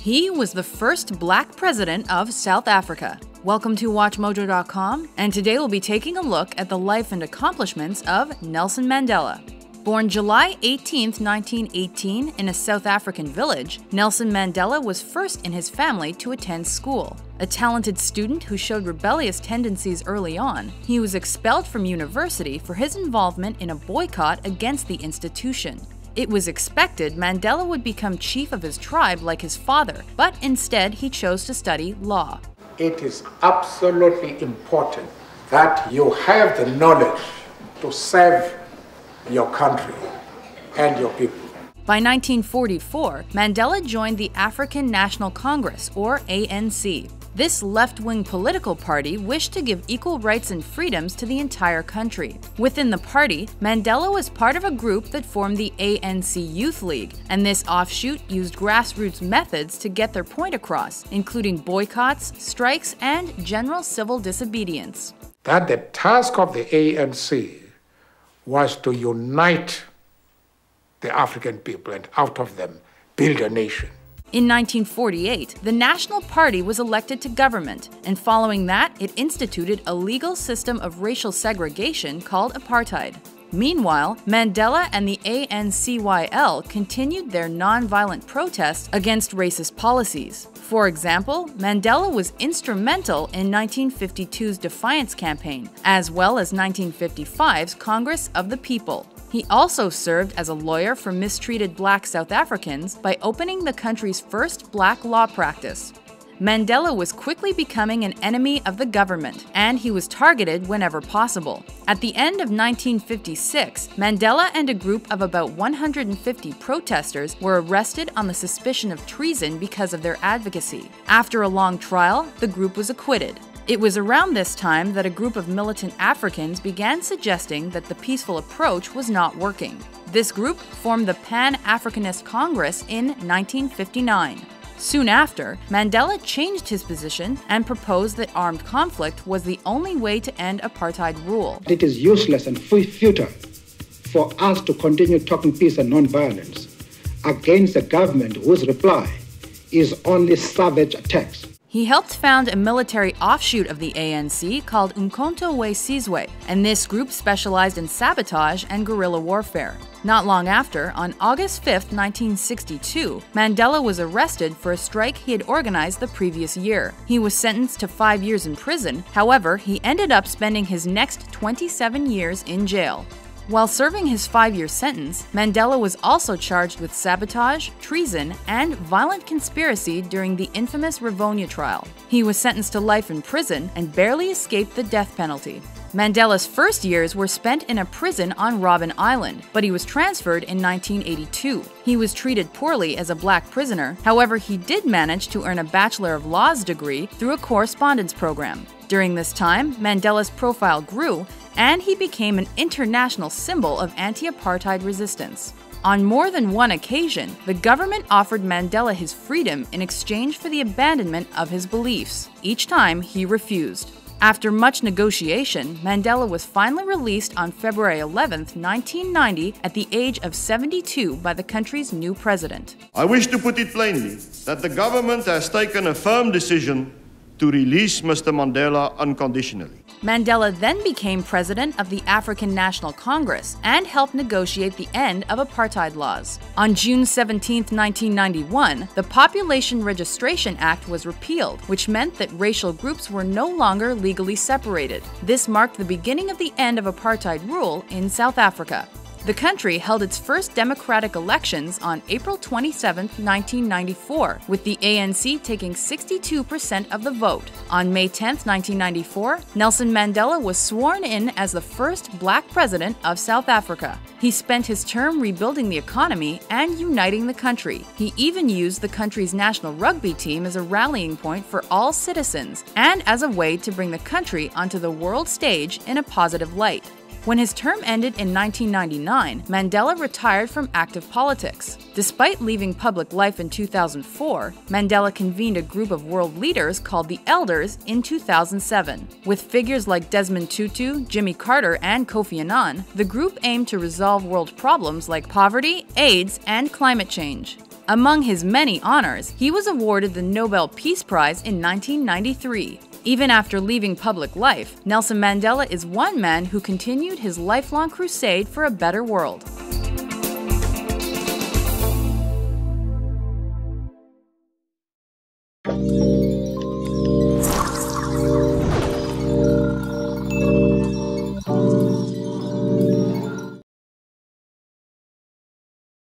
He was the first black president of South Africa. Welcome to WatchMojo.com, and today we'll be taking a look at the life and accomplishments of Nelson Mandela. Born July 18, 1918, in a South African village, Nelson Mandela was first in his family to attend school. A talented student who showed rebellious tendencies early on, he was expelled from university for his involvement in a boycott against the institution. It was expected Mandela would become chief of his tribe like his father, but instead he chose to study law. It is absolutely important that you have the knowledge to serve your country and your people. By 1944, Mandela joined the African National Congress, or ANC. This left-wing political party wished to give equal rights and freedoms to the entire country. Within the party, Mandela was part of a group that formed the ANC Youth League, and this offshoot used grassroots methods to get their point across, including boycotts, strikes, and general civil disobedience. That the task of the ANC was to unite the African people and out of them build a nation. In 1948, the National Party was elected to government, and following that, it instituted a legal system of racial segregation called apartheid. Meanwhile, Mandela and the ANCYL continued their non-violent protests against racist policies. For example, Mandela was instrumental in 1952's Defiance Campaign, as well as 1955's Congress of the People. He also served as a lawyer for mistreated black South Africans by opening the country's first black law practice. Mandela was quickly becoming an enemy of the government, and he was targeted whenever possible. At the end of 1956, Mandela and a group of about 150 protesters were arrested on the suspicion of treason because of their advocacy. After a long trial, the group was acquitted. It was around this time that a group of militant Africans began suggesting that the peaceful approach was not working. This group formed the Pan-Africanist Congress in 1959. Soon after, Mandela changed his position and proposed that armed conflict was the only way to end apartheid rule. It is useless and futile for us to continue talking peace and non-violence against a government whose reply is only savage attacks. He helped found a military offshoot of the ANC called Umkhonto we Sizwe, and this group specialized in sabotage and guerrilla warfare. Not long after, on August 5, 1962, Mandela was arrested for a strike he had organized the previous year. He was sentenced to 5 years in prison, however, he ended up spending his next 27 years in jail. While serving his 5-year sentence, Mandela was also charged with sabotage, treason, and violent conspiracy during the infamous Rivonia trial. He was sentenced to life in prison and barely escaped the death penalty. Mandela's first years were spent in a prison on Robben Island, but he was transferred in 1982. He was treated poorly as a black prisoner, however he did manage to earn a Bachelor of Laws degree through a correspondence program. During this time, Mandela's profile grew, and he became an international symbol of anti-apartheid resistance. On more than one occasion, the government offered Mandela his freedom in exchange for the abandonment of his beliefs. Each time, he refused. After much negotiation, Mandela was finally released on February 11, 1990, at the age of 72 by the country's new president. I wish to put it plainly that the government has taken a firm decision to release Mr. Mandela unconditionally. Mandela then became president of the African National Congress and helped negotiate the end of apartheid laws. On June 17, 1991, the Population Registration Act was repealed, which meant that racial groups were no longer legally separated. This marked the beginning of the end of apartheid rule in South Africa. The country held its first democratic elections on April 27, 1994, with the ANC taking 62% of the vote. On May 10, 1994, Nelson Mandela was sworn in as the first black president of South Africa. He spent his term rebuilding the economy and uniting the country. He even used the country's national rugby team as a rallying point for all citizens and as a way to bring the country onto the world stage in a positive light. When his term ended in 1999, Mandela retired from active politics. Despite leaving public life in 2004, Mandela convened a group of world leaders called the Elders in 2007. With figures like Desmond Tutu, Jimmy Carter, and Kofi Annan, the group aimed to resolve world problems like poverty, AIDS, and climate change. Among his many honors, he was awarded the Nobel Peace Prize in 1993. Even after leaving public life, Nelson Mandela is one man who continued his lifelong crusade for a better world.